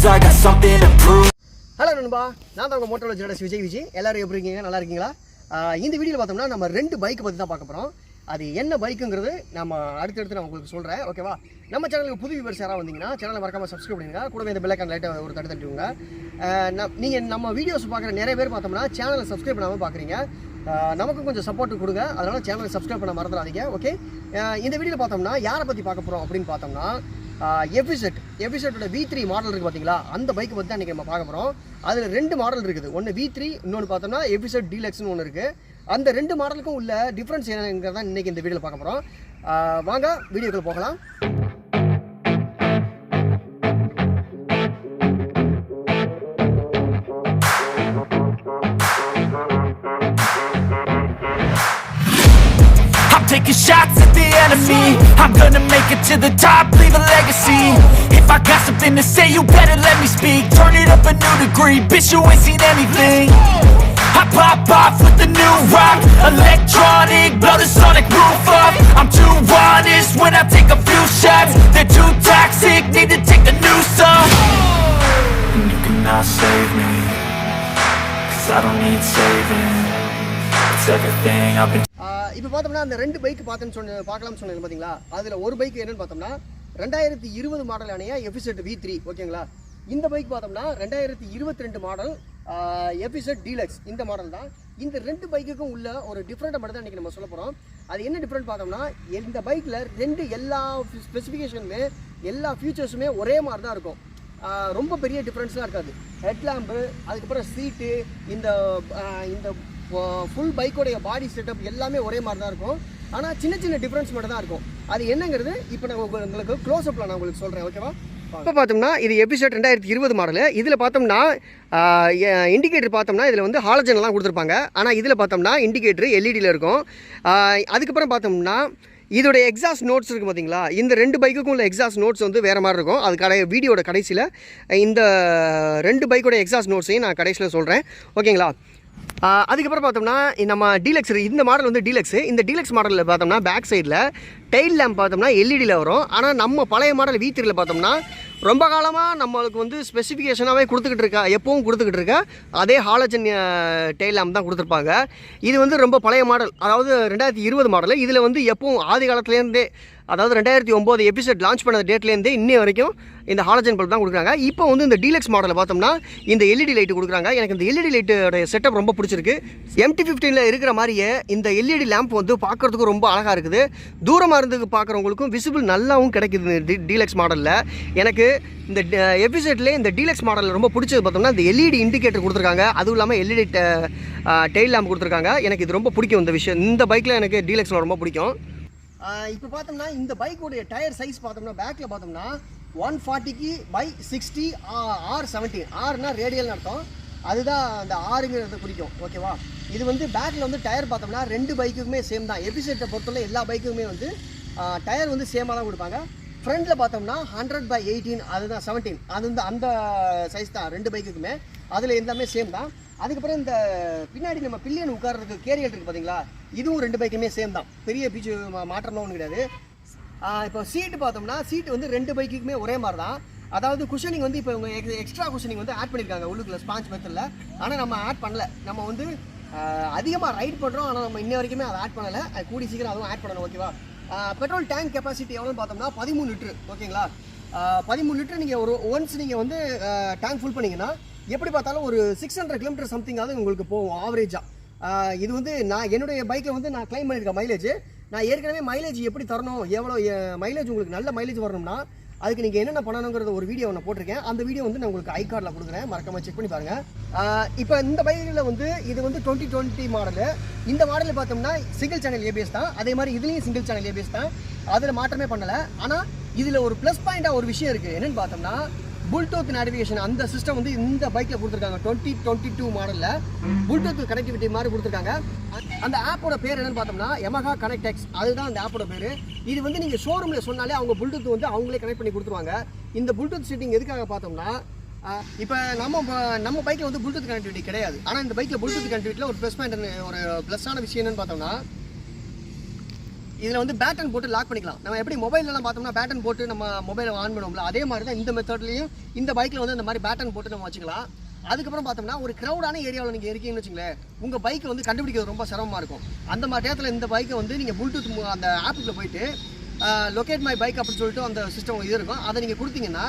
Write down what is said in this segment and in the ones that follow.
I got something to prove. Hello nanba, நான் தான் உங்க மோட்டோல ஜெனரல் Fzsv3. எல்லாரும் எப்படி இருக்கீங்க? நல்லா இருக்கீங்களா? இந்த வீடியோல பார்த்தோம்னா நம்ம ரெண்டு பைக் பத்தி தான் பார்க்க போறோம். அது என்ன பைக்குங்கிறது நம்ம அடுத்து நான் உங்களுக்கு சொல்றேன். ஓகேவா? நம்ம சேனலுக்கு புது வியூவர்ஸ் யாரா வந்தீங்கன்னா சேனலை மறக்காம சப்ஸ்கிரைப் பண்ணுங்க. கூடவே இந்த பெல் ஐகான் லைட்டை ஒரு தட்டிடுங்க. நீங்க நம்ம வீடியோஸ் பார்க்குற நிறைய பேர் பார்த்தோம்னா சேனலை சப்ஸ்கிரைப் பண்ணாம பார்க்குறீங்க. நமக்கு கொஞ்சம் சப்போர்ட் கொடுங்க. அதனால சேனலை சப்ஸ்கிரைப் பண்ண மறந்துடாதீங்க. ஓகே? இந்த வீடியோல பார்த்தோம்னா யாரை பத்தி பார்க்க போறோம் அப்படின்னு பார்த்தோம்னா Fzsv3 V3 மாடல் இருக்குது பார்த்தீங்களா, அந்த பைக் பற்றி தான் இன்றைக்கி நம்ம பார்க்க போகிறோம். அதில் ரெண்டு மாடல் இருக்குது. ஒன்று V3, இன்னொன்று பார்த்தோம்னா Fzsv3 deluxeன்னு ஒன்று இருக்குது. அந்த ரெண்டு மாடலுக்கும் உள்ள டிஃப்ரென்ஸ் என்னங்கிறதான் இன்றைக்கி இந்த வீடியோவில் பார்க்க போகிறோம். வாங்க வீடியோக்குள்ள போகலாம். Taking shots at the enemy, I'm gonna make it to the top, leave a legacy. If I got something to say, you better let me speak. Turn it up a new degree, bitch, you ain't seen anything. I pop off with the new rock, electronic, blow the sonic roof up. I'm too honest when I take a few shots. They're too toxic, need to take a new song. And you cannot save me, 'cause I don't need saving. It's everything I've been. இப்போ பார்த்தோம்னா அந்த ரெண்டு bike பார்க்கலாம்னு சொன்னது பார்த்தீங்களா, அதில் ஒரு bike என்னன்னு பார்த்தோம்னா 2020 மாடலான Fzsv3 V3. ஓகேங்களா? இந்த பைக் பார்த்தோம்னா 2022 மாடல் Fzsv3 deluxe. இந்த மாடல் தான். இந்த ரெண்டு பைக்குக்கும் உள்ள ஒரு டிஃப்ரெண்ட்டை மட்டும் தான் இன்றைக்கி நம்ம சொல்ல போகிறோம். அது என்ன டிஃப்ரெண்ட் பார்த்தோம்னா, இந்த பைக்கில் எல்லா ஸ்பெசிஃபிகேஷனுமே எல்லா ஃபியூச்சர்ஸுமே ஒரே மாதிரி தான் இருக்கும். ரொம்ப பெரிய டிஃப்ரென்ஸ்லாம் இருக்காது. ஹெட்லாம்பு, அதுக்கப்புறம் சீட்டு, இந்த ஃபுல் பைக்கோடைய பாடி செட்டப் எல்லாமே ஒரே மாதிரி தான் இருக்கும். ஆனால் சின்ன சின்ன டிஃப்ரென்ஸ் மட்டும் தான் இருக்கும். அது என்னங்கிறது இப்போ நான் உங்களுக்கு க்ளோஸ் அப்பில் நான் உங்களுக்கு சொல்கிறேன். ஓகேவா? இப்போ பார்த்தோம்னா இது Fzsv3 2020 மாடலு. இதில் பார்த்தோம்னா இண்டிகேட்டர் பார்த்தோம்னா இதில் வந்து ஹாலஜன்லாம் கொடுத்துருப்பாங்க. ஆனால் இதில் பார்த்தோம்னா இண்டிகேட்டர் எல்இடியில் இருக்கும். அதுக்கப்புறம் பார்த்தோம்னா இதோட எக்ஸாஸ்ட் நோட்ஸ் இருக்குது பார்த்தீங்களா, இந்த ரெண்டு பைக்குக்கும் உள்ள எக்ஸாஸ்ட் நோட்ஸ் வந்து வேறு மாதிரி இருக்கும். அது வீடியோட கடைசியில் இந்த ரெண்டு பைக்கோட எக்ஸாஸ்ட் நோட்ஸையும் நான் கடைசியில் சொல்கிறேன். ஓகேங்களா? அதுக்கப்புறம் பார்த்தோம்னா நம்ம டீலக்ஸ், இந்த மாடல் வந்து டீலக்ஸு. இந்த டீலக்ஸ் மாடலில் பார்த்தோம்னா பேக் சைடில் டெயில் லேம்ப் பார்த்தோம்னா எல்இடியில் வரும். ஆனால் நம்ம பழைய மாடல் V3யில் பார்த்தோம்னா ரொம்ப காலமாக நம்மளுக்கு வந்து ஸ்பெசிஃபிகேஷனாகவே எப்பவும் கொடுத்துக்கிட்டு இருக்கா அதே ஹாலஜன் டெயில் லேம்ப் தான் கொடுத்துருப்பாங்க. இது வந்து ரொம்ப பழைய மாடல், அதாவது 2020 மாடல். இதில் வந்து எப்பவும் ஆதி காலத்துலேருந்தே, அதாவது 2009 Fzsv3 லான்ச் பண்ண டேட்லேருந்தே இன்னி வரைக்கும் இந்த ஹாலஜன் பல்ப் தான் கொடுக்குறாங்க. இப்போ வந்து இந்த டீலக்ஸ் மாடலில் பார்த்தோம்னா இந்த எல்இடி லைட்டு கொடுக்குறாங்க. எனக்கு இந்த எல்இடி லைட்டோட செட்டப் ரொம்ப பிடிச்சிருக்கு. MT-15ல் இருக்கிற மாதிரியே இந்த எல்இடி லேம்ப் வந்து பார்க்குறதுக்கு ரொம்ப அழகாக இருக்குது. தூரமாக இருந்து பார்க்குறவங்களுக்கும் விசிபிள் நல்லாவும் கிடைக்குது இந்த டீலக்ஸ் மாடலில். எனக்கு இந்த Fzsv3 இந்த டீலக்ஸ் மாடலில் ரொம்ப பிடிச்சது பார்த்தோம்னா இந்த எல்இடி இண்டிகேட்டர் கொடுத்துருக்காங்க. அதுவும் இல்லாமல் எல்இடி டெயில் லேம்ப் கொடுத்துருக்காங்க. எனக்கு இது ரொம்ப பிடிக்கும். இந்த விஷயம் இந்த பைக்கில் எனக்கு டீலக்ஸில் ரொம்ப பிடிக்கும். இப்போ பார்த்தோம்னா இந்த பைக்கோடைய டயர் சைஸ் பார்த்தோம்னா பேக்கில் பார்த்தோம்னா 140/60 R17. ஆர்னா ரேடியல்னு அர்த்தம். அதுதான் அந்த ஆறுங்கிறது பிடிக்கும். ஓகேவா? இது வந்து பேக்கில் வந்து டயர் பார்த்தோம்னா ரெண்டு பைக்குக்குமே சேம் தான். Fzsv3 பொறுத்தவரை எல்லா பைக்குக்குமே வந்து டயர் வந்து சேமாக தான் கொடுப்பாங்க. ஃப்ரண்ட்டில் பார்த்தோம்னா 100/18, அதுதான் 17. அது வந்து அந்த சைஸ் தான் ரெண்டு பைக்குக்குமே. அதில் எல்லாமே சேம் தான். அதுக்கப்புறம் இந்த பின்னாடி நம்ம பில்லியன் உட்கார்றதுக்கு கேரியல் இருக்குது பார்த்தீங்களா, இதுவும் ரெண்டு பைக்குமே சேம் தான். பெரிய பீச்சு மாற்றம்லாம் ஒன்றும் கிடையாது. இப்போ சீட்டு பார்த்தோம்னா சீட்டு வந்து ரெண்டு பைக்குக்குமே ஒரே மாதிரி தான். அதாவது குஷனிங் வந்து இப்போ இவங்க எக்ஸ்ட்ரா குஷனிங் வந்து ஆட் பண்ணியிருக்காங்க உள்ளுக்குள்ள ஸ்பாஞ்ச் மெத்தடில். ஆனால் நம்ம ஆட் பண்ணல. நம்ம வந்து அதிகமாக ரைட் பண்ணுறோம், ஆனால் நம்ம இன்ன வரைக்குமே அதை ஆட் பண்ணலை. அது கூடி சீக்கிரம் அதுவும் ஆட் பண்ணணும். ஓகேவா? பெட்ரோல் டேங்க் கெப்பாசிட்டி எவ்வளோன்னு பார்த்தோம்னா 13 லிட்டரு. ஓகேங்களா? 13 லிட்டர் நீங்கள் ஒன்ஸ் நீங்கள் வந்து டேங்க் ஃபுல் பண்ணிங்கன்னா எப்படி பார்த்தாலும் ஒரு 600 கிலோமீட்டர் சம்திங்காவது உங்களுக்கு போகும் ஆவரேஜாக. இது வந்து என்னுடைய பைக்கில் வந்து நான் கிளைம் பண்ணியிருக்கேன் மைலேஜ். நான் ஏற்கனவே மைலேஜ் எப்படி தரணும், எவ்வளோ மைலேஜ் உங்களுக்கு நல்ல மைலேஜ் வரணும்னா அதுக்கு நீங்கள் என்னென்ன பண்ணணுங்கிறத ஒரு வீடியோ நான் போட்டிருக்கேன். அந்த வீடியோ வந்து நான் உங்களுக்கு ஐகார்டில் கொடுக்குறேன், மறக்காம செக் பண்ணி பாருங்கள். இப்போ இந்த பைக்கில் வந்து இது வந்து 2020 மாடலு. இந்த மாடலில் பார்த்தோம்னா சிங்கிள் சேனல் ஏபிஎஸ் தான். அதே மாதிரி இதுலேயும் சிங்கிள் சேனல் ஏபிஎஸ் தான். அதில் மாற்றமே பண்ணலை. ஆனால் இதில் ஒரு ப்ளஸ் பாயிண்டாக ஒரு விஷயம் இருக்குது. என்னென்னு பார்த்தோம்னா bultooth நேவிகேஷன் அந்த சிஸ்டம் வந்து இந்த பைக்கில் கொடுத்துருக்காங்க. 2022 மாடலில் bultooth கனெக்டிவிட்டி மாதிரி கொடுத்துருக்காங்க. அந்த ஆப்போட பேர் என்னன்னு பார்த்தோம்னா Yamaha Connect X. அதுதான் அந்த ஆப்போட பேர். இது வந்து நீங்கள் ஷோரூமில் சொன்னாலே அவங்க bultooth வந்து அவங்களே கனெக்ட் பண்ணி கொடுத்துருவாங்க. இந்த bultooth செட்டிங் எதுக்காக பார்த்தோம்னா, இப்போ நம்ம பைக்கில் வந்து bultooth கனெக்டிவிட்டி கிடையாது. ஆனால் இந்த பைக்கில் bultooth கனெக்டிவிட்டியில் ஒரு ப்ளஸ் பாயிண்ட், ஒரு ப்ளஸ்ஸான விஷயம் என்னன்னு பார்த்தோம்னா இதில் வந்து பேட்டன் போட்டு லாக் பண்ணிக்கலாம். நம்ம எப்படி மொபைலெலாம் பார்த்தோம்னா பேட்டன் போட்டு நம்ம மொபைலை ஆன் பண்ணுவோம்ல, அதே மாதிரி தான் இந்த மெத்தட்லையும் இந்த பைக்கில் வந்து இந்த மாதிரி பேட்டன் போட்டு நம்ம வச்சுக்கலாம். அதுக்கப்புறம் பார்த்தோம்னா ஒரு க்ரௌடான ஏரியாவில் நீங்கள் இருக்கீங்கன்னு வச்சுங்களேன், உங்கள் பைக்கை வந்து கண்டுபிடிக்கிறது ரொம்ப சிரமமாக இருக்கும். அந்த மாதிரி நேரத்தில் இந்த பைக்கை வந்து நீங்கள் புல்டூத் அந்த ஆப்புக்குள்ளே போயிட்டு லொக்கேட் மை பைக் அப்படின்னு சொல்லிட்டு அந்த சிஸ்டம் இது இருக்கும். அதை நீங்கள் கொடுத்தீங்கன்னா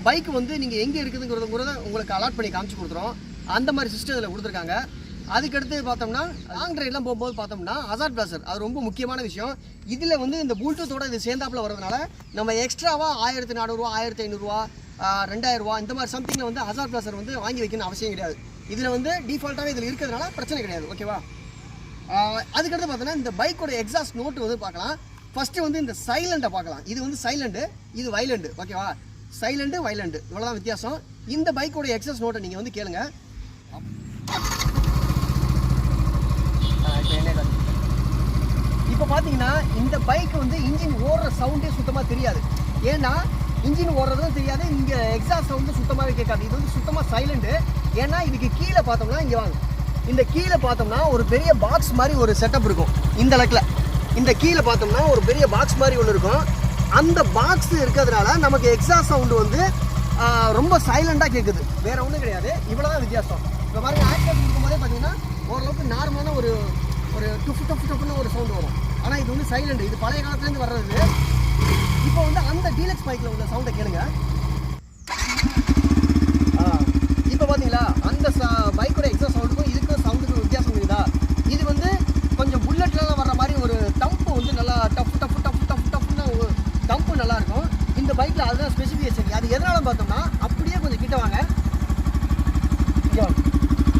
பைக்கு வந்து நீங்கள் எங்கே இருக்குதுங்கிறத உங்களுக்கு அலாட் பண்ணி காமிச்சு கொடுத்துரும். அந்த மாதிரி சிஸ்டம் இதில் கொடுத்துருக்காங்க. அதுக்கடுத்து பார்த்தோம்னா லாங் ட்ரைவ்லாம் போகும்போது பார்த்தோம்னா ஹசார்ட் பிளாசர் அது ரொம்ப முக்கியமான விஷயம். இதில் வந்து இந்த புல்டூத்தோட இது சேர்ந்தாப்பில் வரதுனால நம்ம எக்ஸ்ட்ராவாக 1400 1500 2000 இந்த மாதிரி சம்திங்கில் வந்து ஹசார்ட் பிளாசர் வந்து வாங்கி வைக்கணும் அவசியம் கிடையாது. இதில் வந்து டிஃபால்ட்டாகவே இதில் இருக்கிறதுனால பிரச்சனை கிடையாது. ஓகேவா? அதுக்கடுத்து பார்த்தோன்னா இந்த பைக்கோட எக்ஸாஸ்ட் நோட்டு வந்து பார்க்கலாம். ஃபஸ்ட்டு வந்து இந்த சைலண்ட்டை பார்க்கலாம். இது வந்து சைலண்ட்டு, இது வைலண்ட்டு. ஓகேவா? சைலண்ட்டு வைலண்ட்டு இவ்வளோதான் வித்தியாசம். இந்த பைக்கோட எக்ஸாஸ்ட் நோட்டை நீங்கள் வந்து கேளுங்க. இப்போ பார்த்தீங்கன்னா இந்த பைக் வந்து இன்ஜின் ஓடுற சவுண்டே சுத்தமாக தெரியாது. ஏன்னா இன்ஜின் ஓடுறதும் தெரியாது, இங்கே எக்ஸாஸ்ட் சவுண்டு சுத்தமாகவே கேட்காது. இது வந்து சுத்தமாக சைலண்ட்டு. ஏன்னா இதுக்கு கீழே பார்த்தோம்னா இங்கே வாங்க, இந்த கீழே பார்த்தோம்னா ஒரு பெரிய பாக்ஸ் மாதிரி ஒரு செட்டப் இருக்கும். இந்த லக்கில் இந்த கீழே பார்த்தோம்னா ஒரு பெரிய பாக்ஸ் மாதிரி ஒன்று இருக்கும். அந்த பாக்ஸ் இருக்கிறதுனால நமக்கு எக்ஸாஸ்ட் சவுண்டு வந்து ரொம்ப சைலண்டாக கேட்குது. வேறு ஒன்றும் கிடையாது. இவ்வளோ தான் வித்தியாசம். இப்போ பாருங்க, ஆக்சிடென்ட் கொடுக்கும்போதே பார்த்தீங்கன்னா ஓரளவுக்கு நார்மலான ஒரு டுஃப் டஃப் டஃப்னு ஒரு சவுண்டு வரும். ஆனால் இது வந்து சைலண்ட். இது பழைய காலத்துலேருந்து வர்றது. இப்போ வந்து அந்த டீலக்ஸ் பைக்கில் உள்ள சவுண்டை கேளுங்க. இப்போ பார்த்தீங்களா அந்த பைக்கோட எக்ஸாஸ்ட் சவுண்டுக்கும் இதுக்கும் சவுண்டுக்கும் வித்தியாசம் இருக்குதா? இது வந்து கொஞ்சம் புல்லட்லாம் வர்ற மாதிரி ஒரு தம்பு வந்து நல்லா டஃப் டஃப் டஃப் டஃப் டஃப்னு தம்பு நல்லாயிருக்கும். இந்த பைக்கில் அதுதான் ஸ்பெசிஃபிகேஷன். அது எதனால பார்த்தோம்னா அப்படியே கொஞ்சம் கிட்ட வாங்க.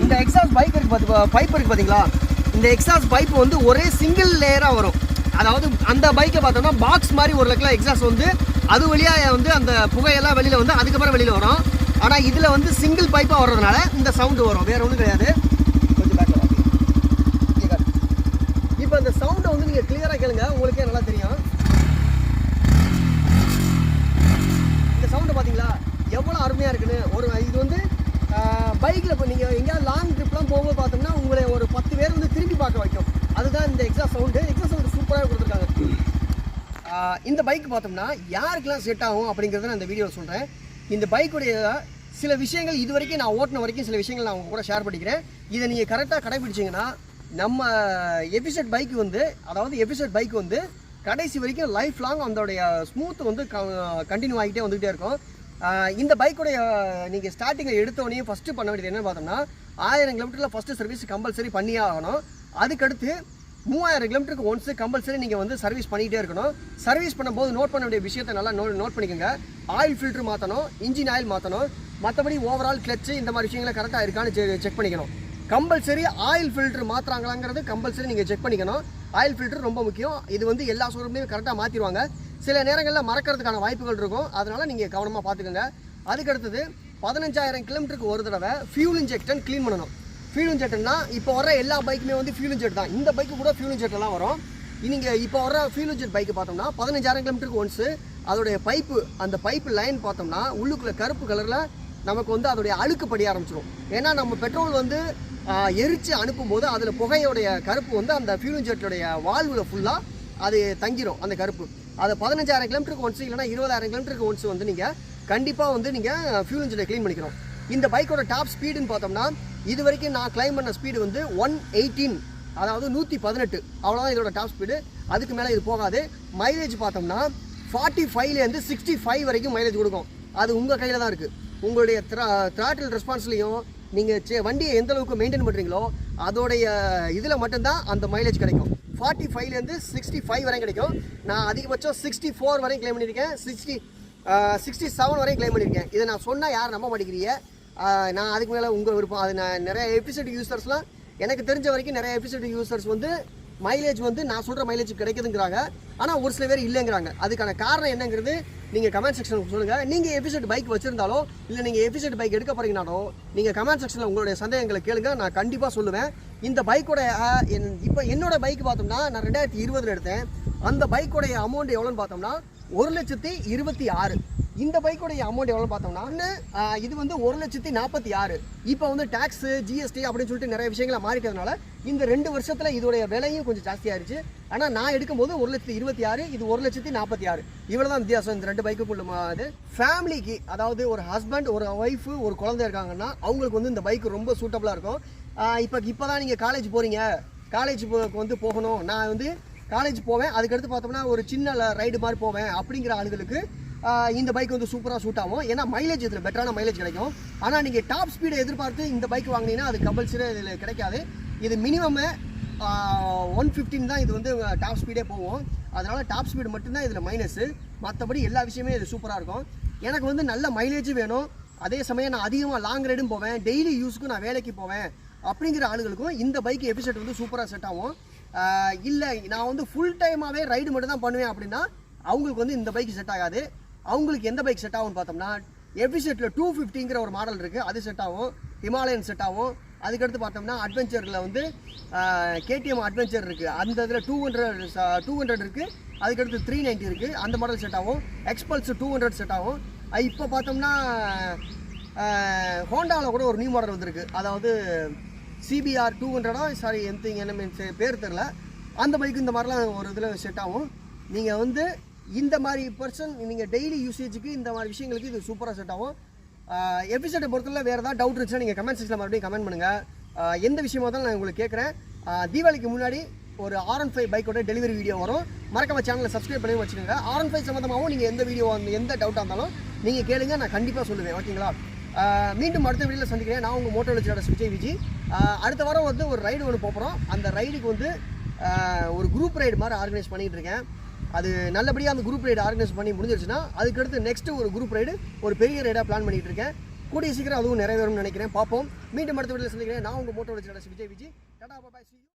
இந்த எக்ஸாஸ்ட் பைப் இருக்குது பார்த்தீங்களா? இந்த எக்ஸாஸ்ட் பைப் வந்து ஒரே சிங்கிள் லேயராக வரும். அதாவது அந்த பைக்கை பார்த்தோம்னா பாக்ஸ் மாதிரி ஒரு லக்கில் எக்ஸாஸ்ட் வந்து அது வழியாக வந்து அந்த புகையெல்லாம் வெளியில் வந்து அதுக்கப்புறம் வெளியில் வரும். ஆனால் இதில் வந்து சிங்கிள் பைப்பாக வர்றதுனால இந்த சவுண்டு வரும். வேறு ஒன்றும் கிடையாது. கொஞ்சம் பேக்கில் இப்போ இந்த சவுண்டை வந்து நீங்கள் கிளியராக கேளுங்க, உங்களுக்கே நல்லா தெரியும். இந்த சவுண்டை பார்த்தீங்களா எவ்வளோ அருமையாக இருக்குன்னு. இது வந்து பைக்கில் இப்போ நீங்கள் எங்கேயாவது லாங் ட்ரிப்லாம் போகும்போது பார்த்தோம்னா உங்களை ஒரு 10 பேர் வந்து திரும்பி பார்க்க வைக்கும். அதுதான் இந்த எக்ஸாஸ்ட் சவுண்டு. எக்ஸாஸ்ட் சவுண்டு சூப்பராக கொடுத்துருக்காங்க. இந்த பைக் பார்த்தோம்னா யாருக்கெல்லாம் செட் ஆகும் அப்படிங்கிறத நான் இந்த வீடியோவில் சொல்கிறேன். இந்த பைக்குடைய சில விஷயங்கள் இது வரைக்கும் நான் ஓட்டின வரைக்கும் சில விஷயங்கள் நான் உங்கள் கூட ஷேர் பண்ணிக்கிறேன். இதை நீங்கள் கரெக்டாக கடைபிடிச்சிங்கன்னா நம்ம எபிசோட் பைக் வந்து, அதாவது எபிசோட் பைக் வந்து கடைசி வரைக்கும் லைஃப் லாங் அதோடைய ஸ்மூத் வந்து கண்டினியூ ஆகிட்டே வந்துகிட்டே இருக்கும். இந்த பைக்குடைய நீங்கள் ஸ்டார்டிங்கில் எடுத்தோடனே ஃபஸ்ட்டு பண்ண வேண்டியது என்னென்னு பார்த்தோம்னா 1000 கிலோமீட்டரில் ஃபஸ்ட்டு சர்வீஸ் கம்பல்சரி பண்ணியே ஆகணும். அதுக்கடுத்து 3000 கிலோமீட்டருக்கு ஒன்ஸு கம்பல்சரி நீங்கள் வந்து சர்வீஸ் பண்ணிகிட்டே இருக்கணும். சர்வீஸ் பண்ணும்போது நோட் பண்ண வேண்டிய விஷயத்தை நல்லா நோட் பண்ணிக்கோங்க. ஆயில் ஃபில்ட்ரு மாற்றணும், இன்ஜின் ஆயில் மாற்றணும், மற்றபடி ஓவரால் கிளச்சு இந்த மாதிரி விஷயங்களை கரெக்டாக இருக்கான்னு செக் பண்ணிக்கணும். கம்பல்சரி ஆயில் ஃபில்ட்ரு மாற்றுறாங்களாங்கிறது கம்பல்சரி நீங்கள் செக் பண்ணிக்கணும். ஆயில் ஃபில்ட்ரு ரொம்ப முக்கியம். இது வந்து எல்லா ஷோரூம்லேயும் கரெக்டாக மாற்றிடுவாங்க. சில நேரங்களில் மறக்கிறதுக்கான வாய்ப்புகள் இருக்கும். அதனால் நீங்கள் கவனமாக பார்த்துக்கோங்க. அதுக்கடுத்தது 15000 கிலோமீட்டருக்கு ஒரு தடவை ஃபியூல் இன்ஜெக்டன் க்ளீன் பண்ணணும். ஃபியூல் இன்ஜெக்டர்னா இப்போ வர எல்லா பைக்குமே வந்து ஃபியூல் இன்ஜெக்ட் தான். இந்த பைக்கு கூட ஃபியூல் இன்ஜெக்டர்லாம் வரும். நீங்கள் இப்போ வர ஃபியூல் இன்ஜெக்ட் பைக்கு பார்த்தோம்னா 15000 கிலோமீட்டருக்கு ஒன்ஸு அதோடைய பைப்பு, அந்த பைப்பு லைன் பார்த்தோம்னா உள்ளுக்குள்ளே கருப்பு கலரில் நமக்கு வந்து அதோடைய அழுக்கு படிய ஆரம்பிச்சிடும். ஏன்னா நம்ம பெட்ரோல் வந்து எரித்து அனுப்பும்போது அதில் புகையோடைய கருப்பு வந்து அந்த ஃபியூல் இன்ஜெக்டருடைய வால்வில் ஃபுல்லாக அது தங்கிடும். அந்த கருப்பு அதை 15000 கிலோமீட்டருக்கு ஒன்ஸு இல்லைனா 20000 கிலோமீட்டருக்கு ஒன்ஸு வந்து நீங்கள் கண்டிப்பாக வந்து நீங்கள் ஃபியூல் இன்ஜினை க்ளீன் பண்ணிக்கணும். இந்த பைக்கோட டாப் ஸ்பீடுன்னு பார்த்தோம்னா இது வரைக்கும் நான் கிளைம் பண்ண ஸ்பீடு வந்து 118, அதாவது 118. அவ்வளோதான் இதோட டாப் ஸ்பீடு. அதுக்கு மேலே இது போகாது. மைலேஜ் பார்த்தோம்னா 45லேருந்து 65 வரைக்கும் மைலேஜ் கொடுக்கும். அது உங்கள் கையில் தான் இருக்குது. உங்களுடைய த்ராட்டில் ரெஸ்பான்ஸ்லையும் நீங்கள் வண்டியை எந்த அளவுக்கு மெயின்டைன் பண்ணுறீங்களோ அதோடைய இதில் மட்டும்தான் அந்த மைலேஜ் கிடைக்கும். 45லேருந்து 65 வரையும் கிடைக்கும். நான் அதிகபட்சம் 64 வரையும் கிளைம் பண்ணியிருக்கேன், 67 வரையும் கிளைம் பண்ணியிருக்கேன். இதை நான் சொன்னால் யாரும் நம்ப மாட்டேங்கிறீங்க. நான் அதுக்கு மேலே உங்கள் விருப்பம். அது நான் நிறைய எபிசோட் யூசர்ஸ்லாம் எனக்கு தெரிஞ்ச வரைக்கும் நிறைய எபிசோட் யூசர்ஸ் வந்து மைலேஜ் வந்து நான் சொல்கிற மைலேஜ் கிடைக்குதுங்கிறாங்க. ஆனால் ஒரு சில பேர் இல்லைங்கிறாங்க. அதுக்கான காரணம் என்னங்கிறது நீங்கள் கமெண்ட் செக்ஷனுக்கு சொல்லுங்கள். நீங்கள் எபிசோட் பைக் வச்சுருந்தாலோ இல்லை நீங்கள் எபிசோட் பைக் எடுக்க போகிறீங்கனாலோ நீங்கள் கமெண்ட் செக்ஷனில் உங்களுடைய சந்தேகங்களை கேளுங்க, நான் கண்டிப்பாக சொல்லுவேன். இந்த பைக்கோட இப்போ என்னோடய பைக் பார்த்தோம்னா நான் 2020 எடுத்தேன். அந்த பைக்கோடைய அமௌண்ட் எவ்வளோன்னு பார்த்தோம்னா 1,26,000. இந்த பைக்கோடைய அமௌண்ட் எவ்வளோ பார்த்தோம்னா இது வந்து 1,46,000. இப்போ வந்து டேக்ஸு, ஜிஎஸ்டி அப்படின்னு சொல்லிட்டு நிறைய விஷயங்களை மாறிட்டதுனால இந்த 2 வருஷத்தில் இதோடைய விலையும் கொஞ்சம் ஜாஸ்தியாகிடுச்சு. ஆனால் நான் எடுக்கும்போது 1,26,000, இது 1,46,000. இவ்வளோ தான் வித்தியாசம் இந்த ரெண்டு பைக்குக்குள்ள. அது ஃபேமிலிக்கு, அதாவது ஒரு ஹஸ்பண்ட், ஒரு ஒய்ஃபு, ஒரு குழந்தை இருக்காங்கன்னா அவங்களுக்கு வந்து இந்த பைக் ரொம்ப சூட்டபுளாக இருக்கும். இப்போ தான் நீங்கள் காலேஜ் போகிறீங்க, காலேஜ் வந்து போகணும், நான் வந்து காலேஜ் போவேன், அதுக்கடுத்து பார்த்தோம்னா ஒரு சின்ன ரைடு மாதிரி போவேன் அப்படிங்கிற ஆளுகளுக்கு இந்த பைக் வந்து சூப்பராக சூட் ஆகும். ஏன்னா மைலேஜ் இதில் பெட்டரான மைலேஜ் கிடைக்கும். ஆனால் நீங்கள் டாப் ஸ்பீடை எதிர்பார்த்து இந்த பைக் வாங்கினீங்கன்னா அது கம்பல்சரி இதில் கிடைக்காது. இது மினிமம் 115 தான் இது வந்து டாப் ஸ்பீடே போகும். அதனால் டாப் ஸ்பீடு மட்டும்தான் இதில் மைனஸு. மற்றபடி எல்லா விஷயமே இது சூப்பராக இருக்கும். எனக்கு வந்து நல்ல மைலேஜும் வேணும், அதே சமயம் நான் அதிகமாக லாங் ரைடும் போவேன், டெய்லி யூஸுக்கும் நான் வேலைக்கு போவேன் அப்படிங்கிற ஆளுகளுக்கும் இந்த பைக் எபிசெட் வந்து சூப்பராக செட் ஆகும். இல்லை நான் வந்து ஃபுல் டைமாகவே ரைடு மட்டும் தான் பண்ணுவேன் அப்படின்னா அவங்களுக்கு வந்து இந்த பைக் செட் ஆகாது. அவங்களுக்கு எந்த பைக் செட் ஆகும்னு பார்த்தோம்னா எபிசெட்டில் 250ங்கிற ஒரு மாடல் இருக்குது, அது செட் ஆகும். ஹிமாலயன் செட் ஆகும். அதுக்கடுத்து பார்த்தோம்னா அட்வென்ச்சரில் வந்து கேடிஎம் அட்வென்ச்சர் இருக்குது, அந்த இதில் 200 இருக்குது. அதுக்கடுத்து 390 இருக்குது, அந்த மாடல் செட் ஆகும். எக்ஸ்பல்ஸ் 200 செட் ஆகும். இப்போ பார்த்தோம்னா ஹோண்டாவில் கூட ஒரு நியூ மாடல் வந்திருக்கு, அதாவது CBR 200 என்ன மீன்ஸ் பேர் தெரில. அந்த பைக்கு இந்த மாதிரிலாம் ஒரு இதில் செட் ஆகும். நீங்கள் வந்து இந்த மாதிரி பர்சன் நீங்கள் டெய்லி யூசேஜுக்கு இந்த மாதிரி விஷயங்களுக்கு இது சூப்பராக செட் ஆகும். எபிசோடை பொறுத்தவரை வேறு ஏதாவது டவுட் இருந்துச்சுன்னா நீங்கள் கமெண்ட் செக்ஷனில் மறுபடியும் கமெண்ட் பண்ணுங்கள். எந்த விஷயமா தான் நான் உங்களுக்கு கேட்குறேன். தீபாவளிக்கு முன்னாடி ஒரு R15 பைக்கோட டெலிவரி வீடியோ வரும். மறக்காம சேனலை சப்ஸ்கிரைப் பண்ணி வச்சுக்கோங்க. R15 சம்மந்தமாகவும் நீங்கள் எந்த வீடியோ எந்த டவுட்டாக இருந்தாலும் நீங்கள் கேளுங்க, நான் கண்டிப்பாக சொல்லுவேன். ஓகேங்களா? மீண்டும் அடுத்த வீடியோவில் சந்திக்கிறேன். நான் உங்கள் மோட்டோ விஜய். அடுத்த வாரம் வந்து ஒரு ரைடு ஒன்று போகிறோம். அந்த ரைடுக்கு வந்து ஒரு குரூப் ரைடு மாதிரி ஆர்கனைஸ் பண்ணிகிட்டு இருக்கேன். அது நல்லபடியாக அந்த குரூப் ரைடு ஆர்கனைஸ் பண்ணி முடிஞ்சிருச்சுன்னா அதுக்கடுத்து நெக்ஸ்ட்டு ஒரு குரூப் ரைடு, ஒரு பெரிய ரைடாக பிளான் பண்ணிகிட்டு இருக்கேன். கூடிய சீக்கிரம் அதுவும் நிறைவேறும்னு நினைக்கிறேன். பார்ப்போம். மீண்டும் அடுத்த வீடியோவில் சந்திக்கிறேன். நான் உங்கள் Moto Vijay. Tata, bye, see you.